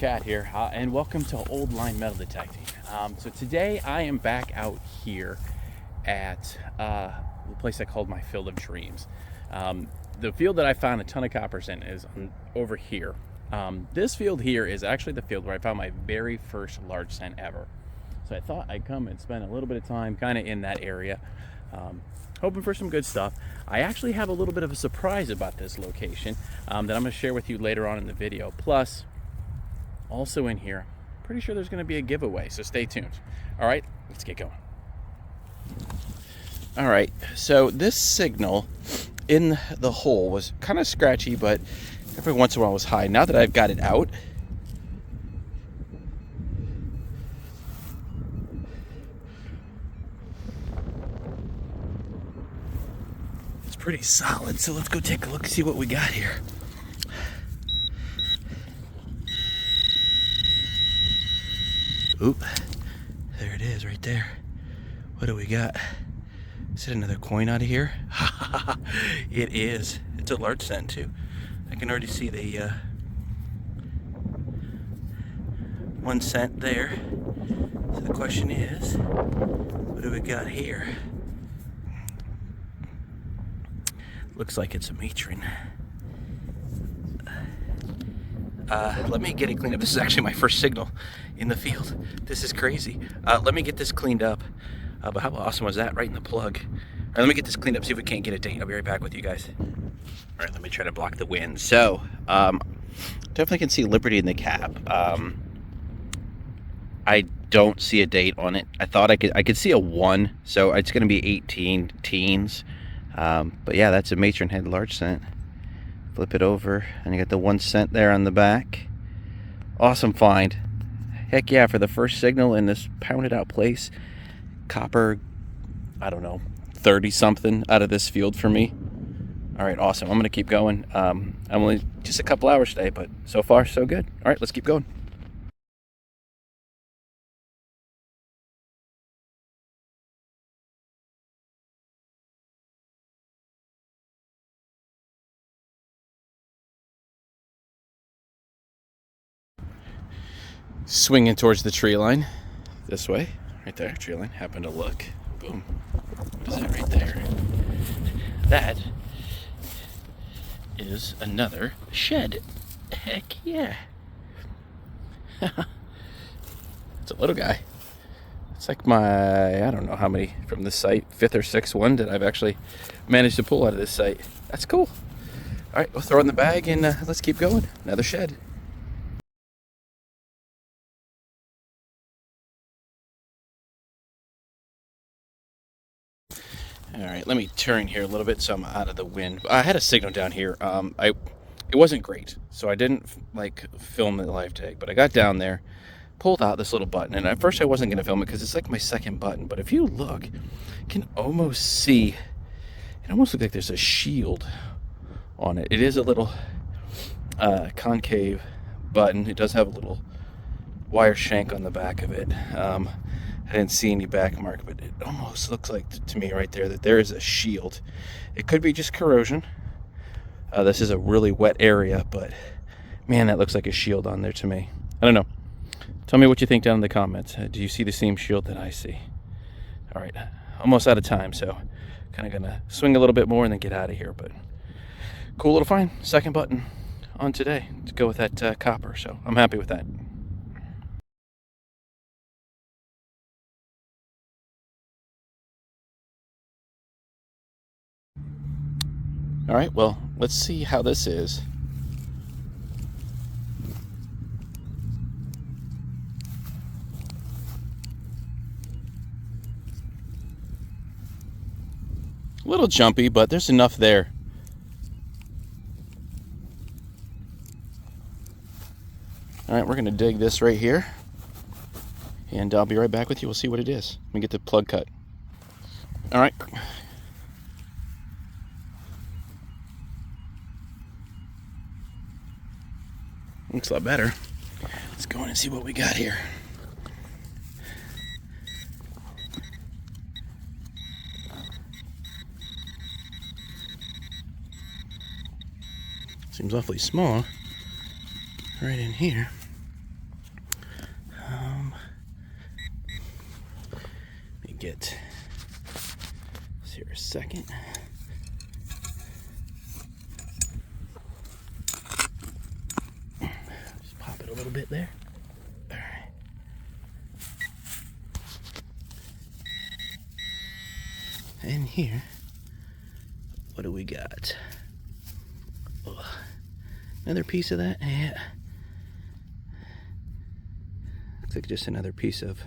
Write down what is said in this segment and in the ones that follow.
Chad here, and welcome to Old Line Metal Detecting. So today I am back out here at the place I called my Field of Dreams. The field that I found a ton of coppers in is over here. This field here is actually the field where I found my very first large cent ever. So I thought I'd come and spend a little bit of time kind of in that area, hoping for some good stuff. I actually have a little bit of a surprise about this location that I'm going to share with you later on in the video. Plus, also in here, pretty sure there's going to be a giveaway, so stay tuned. All right, let's get going. All right, so this signal in the hole was kind of scratchy, but every once in a while was high. Now that I've got it out, it's pretty solid. So let's go take a look and see what we got here. Oop, there it is right there. What do we got? Is it another coin out of here? It is. It's a large cent too. I can already see the 1 cent there. So the question is, what do we got here? Looks like it's a matron. Let me get it cleaned up. This is actually my first signal in the field. This is crazy. Let me get this cleaned up. But how awesome was that? Right in the plug. All right, let me get this cleaned up, see if we can't get a date. I'll be right back with you guys. All right, let me try to block the wind. So, definitely can see Liberty in the cap. I don't see a date on it. I thought I could see a 1, so it's going to be 18 teens. But yeah, that's a matron head large cent. Flip it over, and you got the 1 cent there on the back. Awesome find. Heck yeah, for the first signal in this pounded out place. Copper, I don't know, 30 something out of this field for me. All right, awesome. I'm gonna keep going. I'm only just a couple hours today, but so far so good. All right, let's keep going. Swinging towards the tree line. This way, right there, tree line. Happen to look. Boom. What is that right there? That is another shed. Heck yeah. It's a little guy. It's like my, I don't know how many from this site, 5th or 6th one that I've actually managed to pull out of this site. That's cool. All right, we'll throw it in the bag and let's keep going. Another shed. All right, let me turn here a little bit so I'm out of the wind. I had a signal down here. It wasn't great, so I didn't like film the live tag, but I got down there, pulled out this little button, and at first I wasn't gonna film it because it's like my second button. But if you look, you can almost see. It almost looks like there's a shield on it. It is a little concave button. It does have a little wire shank on the back of it. I didn't see any back mark, but it almost looks like to me right there that there is a shield. It could be just corrosion. This is a really wet area, but man, that looks like a shield on there to me. I don't know. Tell me what you think down in the comments. Do you see the same shield that I see? All right, almost out of time, so kind of gonna swing a little bit more and then get out of here. But cool little find. Second button on today to go with that copper, so I'm happy with that. All right, well, let's see how this is. A little jumpy, but there's enough there. All right, we're gonna dig this right here, and I'll be right back with you. We'll see what it is. Let me get the plug cut. All right. Looks a lot better. Let's go in and see what we got here. Seems awfully small right in here. get this here a second. Just pop it a little bit there. All right. And here, what do we got? Oh, another piece of that. Yeah. Looks like just another piece of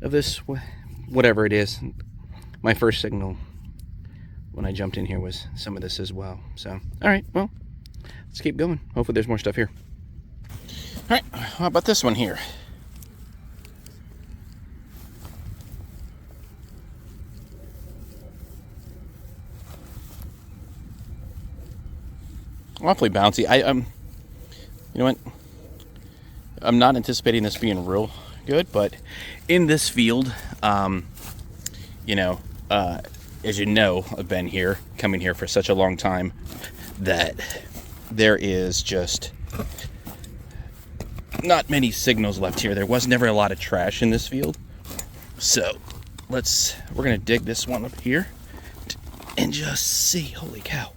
this, whatever it is. My first signal when I jumped in here was some of this as well. So, all right, well, let's keep going. Hopefully there's more stuff here. All right, how about this one here? Awfully bouncy. You know what? I'm not anticipating this being real good, but in this field, you know, as you know, I've been here, coming here for such a long time, that there is just not many signals left here. There was never a lot of trash in this field. So we're gonna dig this one up here and just see. Holy cow.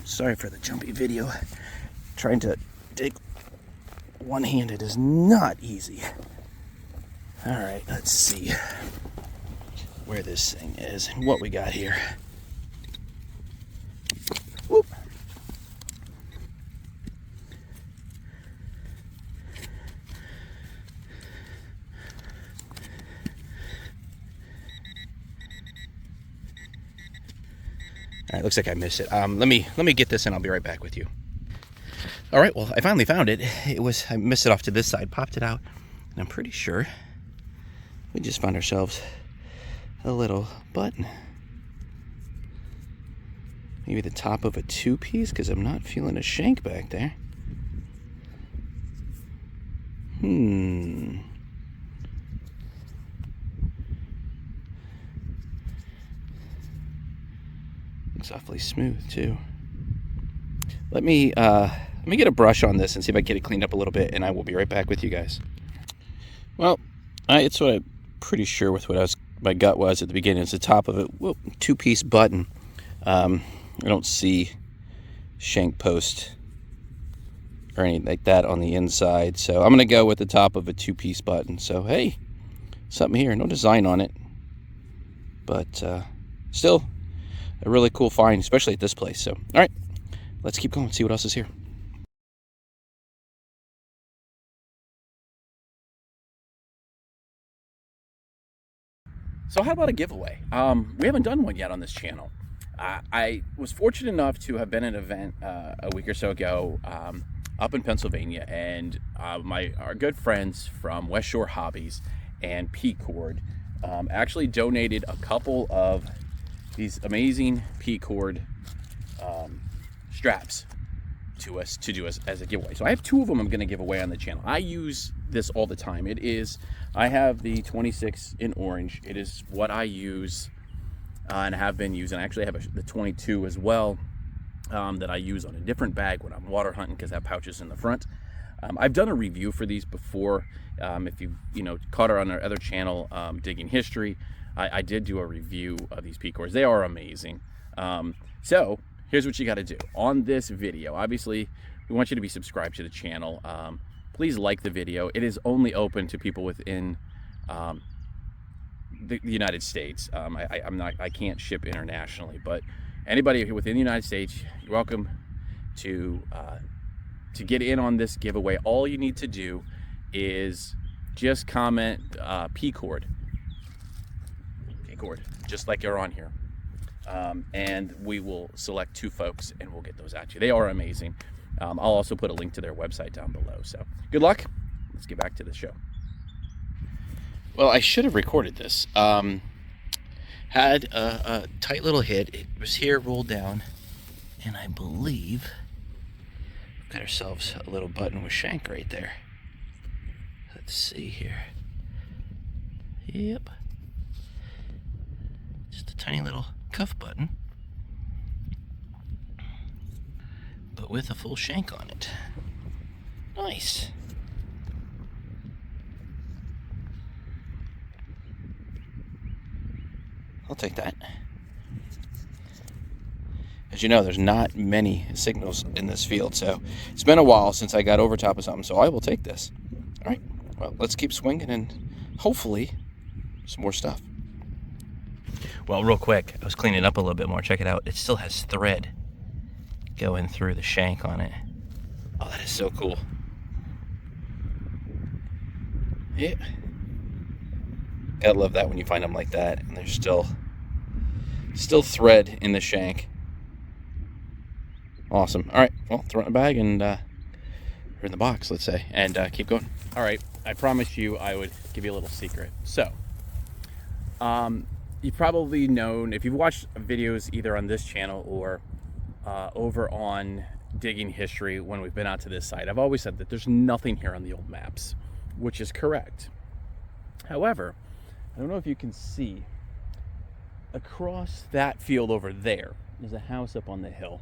Sorry for the jumpy video. Trying to dig one-handed is not easy. All right, let's see where this thing is and what we got here. Whoop. All right, looks like I missed it. Let me get this and I'll be right back with you. All right, well, I finally found it. I missed it off to this side, popped it out, and I'm pretty sure we just found ourselves a little button. Maybe the top of a two-piece, because I'm not feeling a shank back there. Looks awfully smooth too. Let me get a brush on this and see if I can get it cleaned up a little bit, and I will be right back with you guys. Well, it's what I'm pretty sure with what my gut was at the beginning. It's the top of it. Whoop, two-piece button. I don't see shank post or anything like that on the inside, so I'm gonna go with the top of a two-piece button. So hey, something here. No design on it, but still a really cool find, especially at this place. So all right, let's keep going, see what else is here. So how about a giveaway? We haven't done one yet on this channel. I was fortunate enough to have been at an event a week or so ago up in Pennsylvania, and our good friends from West Shore Hobbies and P-Cord actually donated a couple of these amazing P-Cord straps to us to do as a giveaway. So I have two of them I'm going to give away on the channel. I use this all the time. I have the 26 in orange. It is what I use and have been using. I actually have the 22 as well that I use on a different bag when I'm water hunting, because that pouch is in the front. I've done a review for these before. If you caught her on our other channel, Digging History, I did do a review of these P-Cords. They are amazing. So here's what you got to do on this video. Obviously, we want you to be subscribed to the channel. Please like the video. It is only open to people within the United States. I can't ship internationally, but anybody within the United States, you're welcome to get in on this giveaway. All you need to do is just comment P-Cord, just like you're on here, and we will select 2 folks and we'll get those out to you. They are amazing. I'll also put a link to their website down below. So good luck. Let's get back to the show. Well, I should have recorded this. Had a tight little hit. It was here, rolled down, and I believe we've got ourselves a little button with shank right there. Let's see here. Yep. Just a tiny little cuff button. but with a full shank on it. Nice. I'll take that. As you know, there's not many signals in this field, so it's been a while since I got over top of something, so I will take this. All right, well, let's keep swinging and hopefully some more stuff. Well, real quick, I was cleaning it up a little bit more. Check it out. It still has thread going through the shank on it. Oh, that is so cool. Yeah. Gotta love that when you find them like that and there's still thread in the shank. Awesome. All right, well, throw it in the bag and or in the box, let's say, and keep going. All right, I promised you I would give you a little secret. So, you've probably known, if you've watched videos either on this channel or over on Digging History when we've been out to this site, I've always said that there's nothing here on the old maps, which is correct. However, I don't know if you can see, across that field over there, there's a house up on the hill.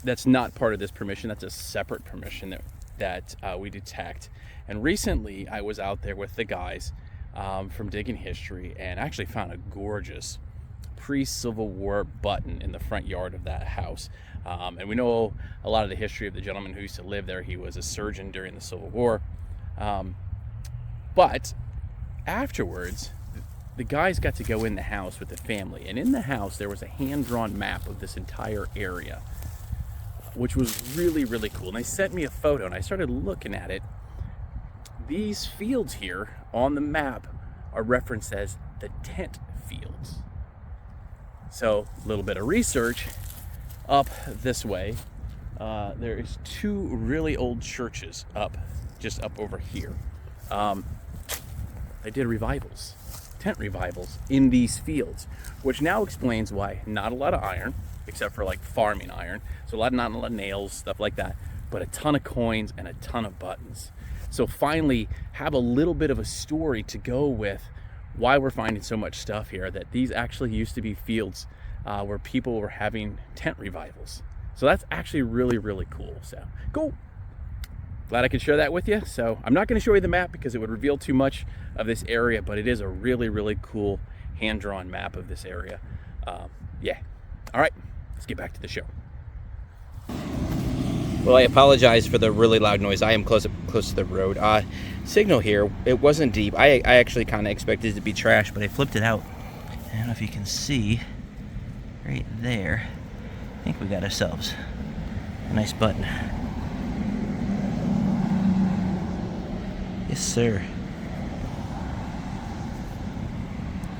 That's not part of this permission. That's a separate permission that we detect. And recently I was out there with the guys from Digging History and actually found a gorgeous pre-Civil War button in the front yard of that house. And we know a lot of the history of the gentleman who used to live there. He was a surgeon during the Civil War. But afterwards, the guys got to go in the house with the family, and in the house there was a hand-drawn map of this entire area, which was really, really cool. And they sent me a photo, and I started looking at it. These fields here on the map are referenced as the tent fields. So, a little bit of research. Up this way, there is two really old churches just up over here. They did revivals. Tent revivals in these fields, which now explains why not a lot of iron, except for like farming iron, so not a lot of nails, stuff like that, but a ton of coins and a ton of buttons. So finally have a little bit of a story to go with why we're finding so much stuff here, that these actually used to be fields where people were having tent revivals. So that's actually really, really cool. So cool. Glad I could share that with you. So I'm not going to show you the map because it would reveal too much of this area, but it is a really, really cool hand-drawn map of this area. Yeah. All right, let's get back to the show. Well, I apologize for the really loud noise. I am close to the road. Signal here, it wasn't deep. I actually kind of expected it to be trash, but I flipped it out. I don't know if you can see right there. I think we got ourselves a nice button. Yes, sir.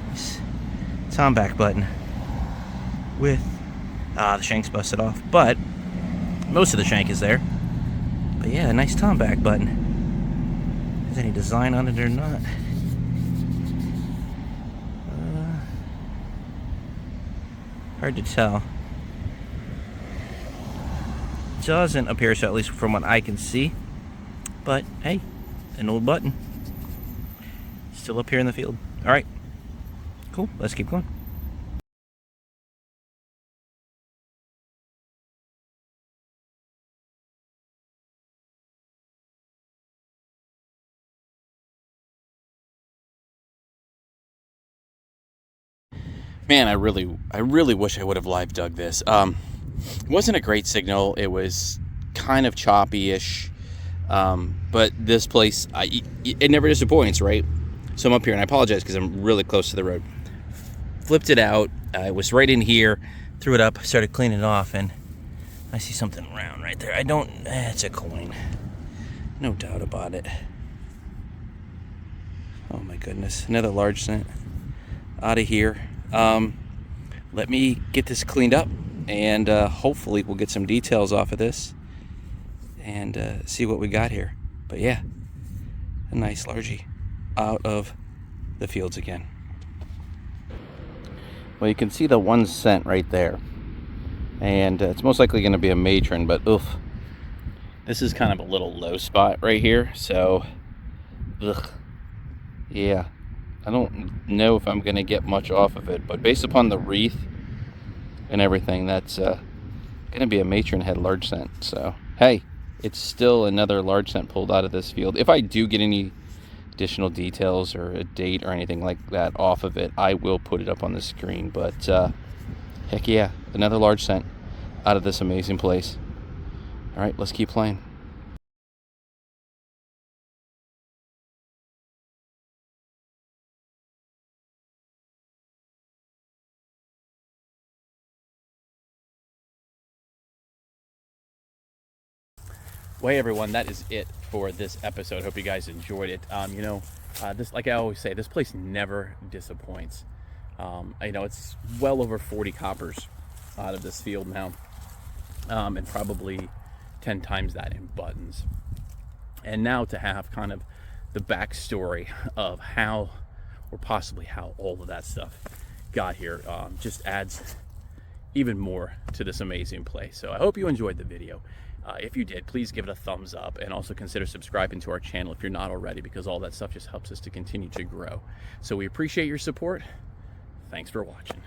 Nice tomback button with the shank's busted off, but most of the shank is there. But yeah, a nice tomback button. Is any design on it or not? Hard to tell. Doesn't appear so, at least from what I can see. But hey, an old button. Still up here in the field. All right, cool. Let's keep going. Man, I really wish I would have live dug this. It wasn't a great signal. It was kind of choppy-ish. But this place, it never disappoints, right? So I'm up here, and I apologize because I'm really close to the road. Flipped it out. It was right in here. Threw it up, started cleaning it off, and I see something round right there. It's a coin. No doubt about it. Oh my goodness, another large cent. Out of here. Let me get this cleaned up, and hopefully we'll get some details off of this and see what we got here. But yeah, a nice largie out of the fields again. Well, you can see the 1 cent right there, and it's most likely going to be a matron, but oof, this is kind of a little low spot right here, so yeah, I don't know if I'm going to get much off of it, but based upon the wreath and everything, that's gonna be a matron head large scent. So hey, it's still another large scent pulled out of this field. If I do get any additional details or a date or anything like that off of it, I will put it up on the screen. But heck yeah, another large scent out of this amazing place. All right, let's keep playing. Well, hey everyone, that is it for this episode. Hope you guys enjoyed it. This, like I always say, this place never disappoints. It's well over 40 coppers out of this field now, and probably 10 times that in buttons. And now to have kind of the backstory of how, or possibly how, all of that stuff got here just adds even more to this amazing place. So I hope you enjoyed the video. If you did, please give it a thumbs up, and also consider subscribing to our channel if you're not already, because all that stuff just helps us to continue to grow. So we appreciate your support. Thanks for watching.